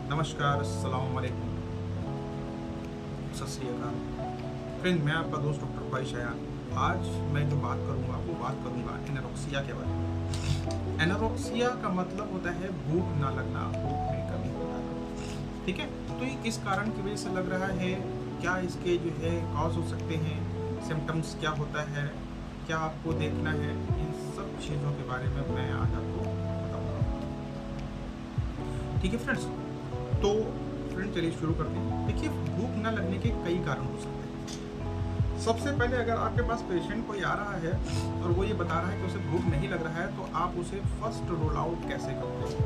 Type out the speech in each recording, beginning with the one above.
नमस्कार, अस्सलाम वालेकुम, सत श्री अकाल। फ्रेंड, मैं आपका दोस्त डॉक्टर ख्वाहिश अयान। आज मैं जो बात करूंगा वो बात करूंगा एनोरेक्सिया के बारे में। एनोरेक्सिया का मतलब होता है भूख ना लगना, भूख में कमी हो जाना। ठीक है, तो ये किस कारण की वजह से लग रहा है, क्या इसके जो है कॉज हो सकते हैं, सिम्टम्स क्या होता है, क्या आपको देखना है, इन सब चीज़ों के बारे में मैं आज आपको बताऊंगा। ठीक है फ्रेंड्स, तो फ्रेंड चलिए शुरू करते हैं। देखिए, भूख न लगने के कई कारण हो सकते हैं। सबसे पहले अगर आपके पास पेशेंट कोई आ रहा है और वो ये बता रहा है कि उसे भूख नहीं लग रहा है, तो आप उसे फर्स्ट रोल आउट कैसे करते हैं।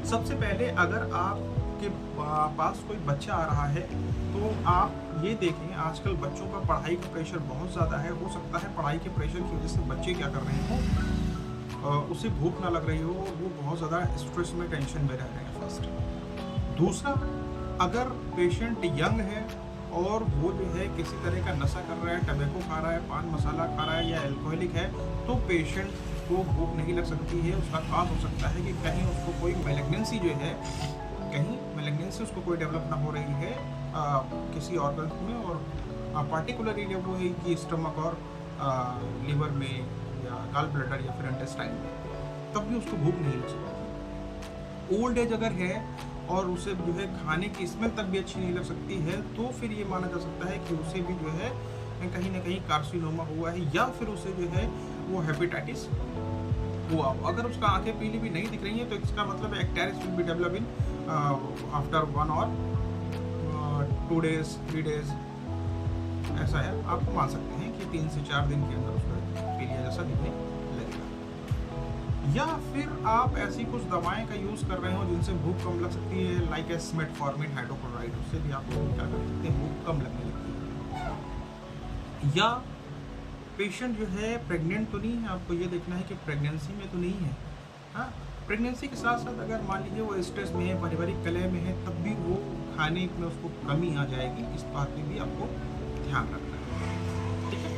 सबसे पहले अगर आपके पास कोई बच्चा आ रहा है तो आप ये देखें, आजकल बच्चों का पढ़ाई का प्रेशर बहुत ज़्यादा है। हो सकता है पढ़ाई के प्रेशर की वजह से बच्चे क्या कर रहे हो, उसे भूख ना लग रही हो, वो बहुत ज़्यादा स्ट्रेस में, टेंशन में रह रहे हैं। फर्स्ट। दूसरा, अगर पेशेंट यंग है और वो जो है किसी तरह का नशा कर रहा है, टबैको खा रहा है, पान मसाला खा रहा है या एल्कोहलिक है, तो पेशेंट को भूख नहीं लग सकती है। उसका काज हो सकता है कि कहीं उसको कोई मैलिग्नेंसी जो है, कहीं मैलिग्नेंसी उसको कोई डेवलप ना हो रही है किसी ऑर्गन में, और पार्टिकुलरली जब वो है कि स्टमक और लीवर में या गॉल ब्लैडर या फिर इंटेस्टाइन में, तब भी उसको भूख नहीं लग सकती। ओल्ड एज अगर है और उसे जो है खाने की स्मेल तक भी अच्छी नहीं लग सकती है, तो फिर ये माना जा सकता है कि उसे भी जो है कहीं ना कहीं कार्सिनोमा हुआ है, या फिर उसे जो है वो हेपेटाइटिस हुआ। अगर उसका आंखें पीली भी नहीं दिख रही हैं, तो इसका मतलब एक्टेरिस will be develop in after 1 और 2 डेज 3 डेज, ऐसा है। आप मान सकते हैं कि 3 से 4 दिन के अंदर उसका पीलिया जैसा दिखने लगेगा। या फिर आप ऐसी कुछ दवाएं का यूज़ कर रहे हो जिनसे भूख कम लग सकती है, लाइक एस मेटफॉर्मिन हाइड्रोक्लोराइड, उससे भी आपको क्या कर सकते हैं, भूख कम लगने लगती है। या पेशेंट जो है प्रेग्नेंट तो नहीं है, आपको ये देखना है कि प्रेगनेंसी में तो नहीं है। हाँ, प्रेगनेंसी के साथ साथ अगर मान लीजिए वो स्ट्रेस में है, पारिवारिक कलह में है, तब भी वो खाने में उसको कमी आ जाएगी। इस बात में भी आपको ध्यान रखना है। ठीक है।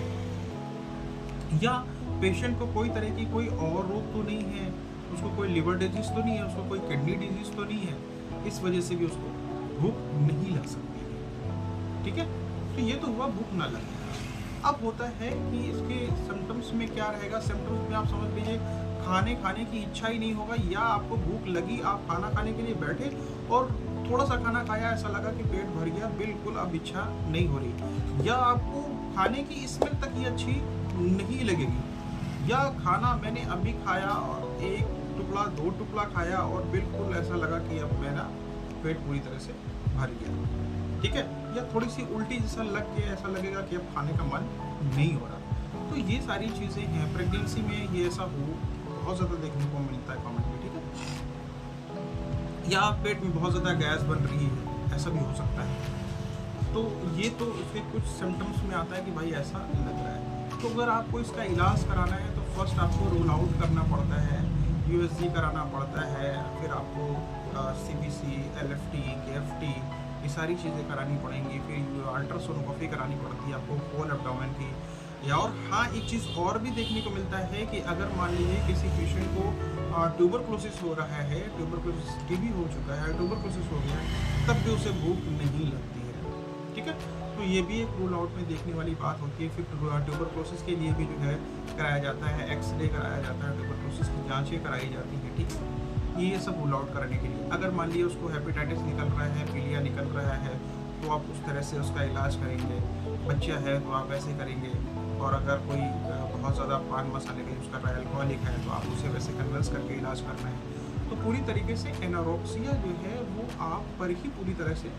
या पेशेंट को कोई तरह की कोई और रोग तो नहीं है, उसको कोई लिवर डिजीज तो नहीं है, उसको कोई किडनी डिजीज तो नहीं है, इस वजह से भी उसको भूख नहीं लग सकती है। ठीक है, तो ये तो हुआ भूख ना लगना। अब होता है कि इसके सिम्टम्स में क्या रहेगा। सिम्टम्स में आप समझ लीजिए खाने की इच्छा ही नहीं होगा, या आपको भूख लगी, आप खाना खाने के लिए बैठे और थोड़ा सा खाना खाया, ऐसा लगा कि पेट भर गया, बिल्कुल अब इच्छा नहीं हो रही, या आपको खाने की स्मेल तक ही अच्छी नहीं लगेगी, या खाना मैंने अभी खाया और 1 टुकड़ा 2 टुकड़ा खाया और बिल्कुल ऐसा लगा कि अब मेरा पेट पूरी तरह से भर गया। ठीक है, या थोड़ी सी उल्टी जैसा लग के ऐसा लगेगा कि अब खाने का मन नहीं हो रहा। तो ये सारी चीज़ें हैं प्रेगनेंसी में, ये ऐसा हो बहुत ज़्यादा देखने को मिलता है कॉमन में। ठीक है, या पेट में बहुत ज़्यादा गैस बन रही है, ऐसा भी हो सकता है। तो ये तो इसके कुछ सिम्टम्स में आता है कि भाई ऐसा लग रहा है। तो अगर आपको इसका इलाज कराना है तो फर्स्ट आपको रूल आउट करना पड़ता है, यूएसजी कराना पड़ता है, फिर आपको सीबीसी, एलएफटी, केएफटी, ये सारी चीज़ें करानी पड़ेंगी, फिर अल्ट्रासोनोग्राफी करानी पड़ती है आपको होल एब्डोमेन की। या और हाँ, एक चीज़ और भी देखने को मिलता है कि अगर मान लीजिए किसी पेशेंट को ट्यूबरक्लोसिस हो रहा है, ट्यूबरक्लोसिस टीबी हो चुका है, ट्यूबरक्लोसिस हो गया है, तब भी उसे भूख नहीं लगती है। ठीक है, तो ये भी एक रूल आउट में देखने वाली बात होती है। फिर ट्यूबरक्लोसिस के लिए भी जो है कराया जाता है, एक्सरे कराया जाता है, ट्यूबरक्लोसिस की जांचें कराई जाती हैं। ठीक है, ये सब रूल आउट करने के लिए। अगर मान लीजिए उसको हेपेटाइटिस निकल रहा है, पीलिया निकल रहा है, तो आप उस तरह से उसका इलाज करेंगे। बच्चा है तो आप वैसे करेंगे, और अगर कोई बहुत ज़्यादा पान मसाले का यूज़ कर रहा है, अल्कोहलिक है, तो आप उसे वैसे कन्विंस करके इलाज करना है। तो पूरी तरीके से एनोरेक्सिया जो है वो आप पर ही पूरी तरह से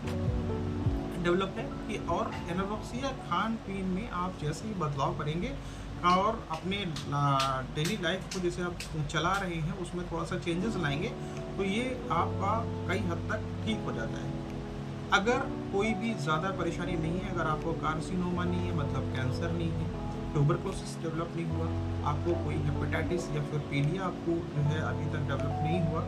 डेवलप है कि, और एनोरेक्सिया खान पीन में आप जैसे ही बदलाव करेंगे और अपने डेली लाइफ को जैसे आप चला रहे हैं उसमें थोड़ा सा चेंजेस लाएंगे, तो ये आपका कई हद तक ठीक हो जाता है। अगर कोई भी ज़्यादा परेशानी नहीं है, अगर आपको कार्सिनोमा नहीं है, मतलब कैंसर नहीं है, ट्यूबरक्लोसिस डेवलप नहीं हुआ, आपको कोई हेपेटाइटिस या फिर पीलिया आपको जो है अभी तक डेवलप नहीं हुआ,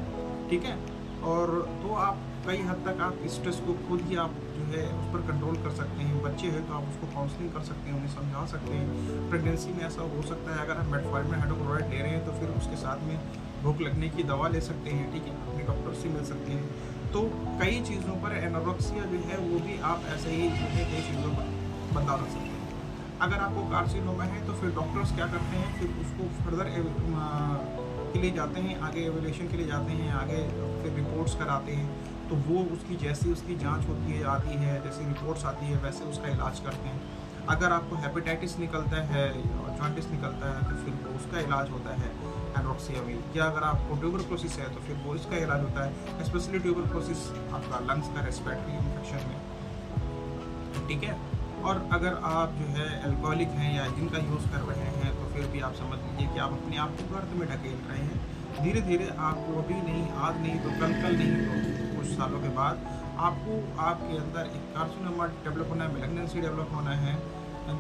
ठीक है, और तो आप कई हद तक आप स्ट्रेस को खुद ही आप जो है उस पर कंट्रोल कर सकते हैं। बच्चे हैं तो आप उसको काउंसलिंग कर सकते हैं, उन्हें समझा सकते हैं। प्रेगनेंसी में ऐसा हो सकता है, अगर हम मेटफॉर्मिन हाइड्रोक्लोराइड ले रहे हैं तो फिर उसके साथ में भूख लगने की दवा ले सकते हैं, ठीक है, अपने डॉक्टर से मिल सकते हैं। तो कई चीज़ों पर एनोरेक्सिया जो है वो भी आप ऐसे ही जो है कई चीज़ों पर बदलाव रख सकते हैं। अगर आपको कार्सिनोमा है तो फिर डॉक्टर्स क्या करते हैं, फिर उसको फर्दर के लिए जाते हैं, आगे एवोल्यूशन के लिए जाते हैं, आगे फिर रिपोर्ट्स कराते हैं। तो वो उसकी जैसी उसकी जांच होती है आती है, जैसी रिपोर्ट्स आती है वैसे उसका इलाज करते हैं। अगर आपको हेपेटाइटिस निकलता है और जॉन्डिस निकलता है तो फिर वो उसका इलाज होता है एनोरेक्सिया में, या अगर आपको ट्यूबरक्लोसिस है तो फिर वो इसका इलाज होता है, स्पेशली ट्यूबरक्लोसिस आपका लंग्स का रेस्पिरेटरी इन्फेक्शन में, ठीक है। और अगर आप जो है अल्कोहलिक हैं या जिनका यूज़ कर रहे हैं तो फिर भी आप समझ लीजिए कि आप अपने आप को गर्त में ढकेल रहे हैं। धीरे धीरे आपको अभी नहीं, आज नहीं तो कल नहीं तो कुछ सालों के बाद आपको आपके अंदर एक कार्सिनोमा डेवलप होना है, मैलिग्नेंसी डेवलप होना है,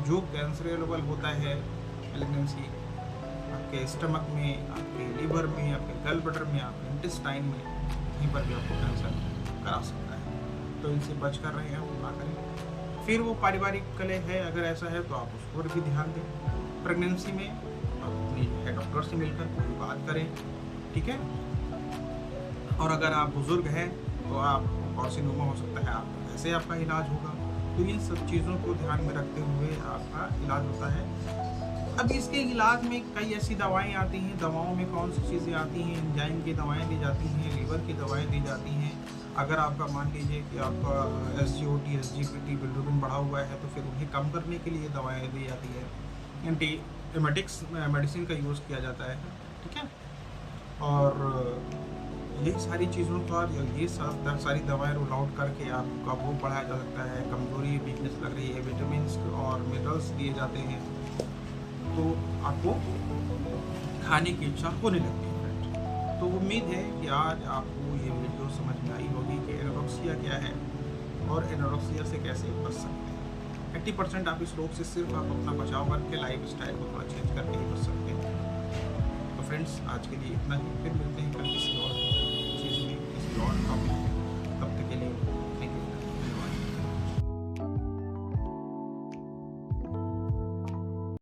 जो कैंसरेबल होता है मैलिग्नेंसी आपके स्टमक में, आपके लीवर में, आपके गल ब्लैडर में, आपके इंटेस्टाइन में, कहीं पर भी आपको कैंसर करा सकता है। तो इनसे बच कर रहे हैं हम, ना करें। फिर वो पारिवारिक कलह है, अगर ऐसा है तो आप उस पर भी ध्यान दें। प्रेगनेंसी में अपने डॉक्टर से मिलकर कोई बात करें, ठीक है। और अगर आप बुजुर्ग हैं तो आप कार्सिनोमा हो सकता है, आप ऐसे आपका इलाज होगा। तो इन सब चीज़ों को ध्यान में रखते हुए आपका इलाज होता है। अब इसके इलाज में कई ऐसी दवाएं आती हैं, दवाओं में कौन सी चीज़ें आती हैं, एंजाइम की दवाएं दी जाती हैं, लीवर की दवाएं दी जाती हैं। अगर आपका मान लीजिए कि आपका SGOT SGPT बिलिरुबिन बढ़ा हुआ है तो फिर उन्हें कम करने के लिए दवाएं दी जाती है, एंटी एमेटिक्स मेडिसिन का यूज़ किया जाता है, ठीक है। और यही सारी चीज़ों का, ये सारी दवाएं रोल आउट करके आपका भूख बढ़ाया जा सकता है। कमजोरी, वीकनेस लग रही है, विटामिन और मिनरल्स दिए जाते हैं तो आपको खाने की इच्छा होने लगती है। तो उम्मीद है कि आज आपको ये वीडियो समझ में आई होगी कि एनोरेक्सिया क्या है और एनोरेक्सिया से कैसे बच सकते हैं। 80% आप इस रोग से सिर्फ आप अपना बचाव करके लाइफ स्टाइल को थोड़ा चेंज करके ही बच सकते हैं। तो फ्रेंड्स, आज के लिए इतना ही, फिर मिलते हैं कल किसी और चीज़ में, किसी और टॉपिक में।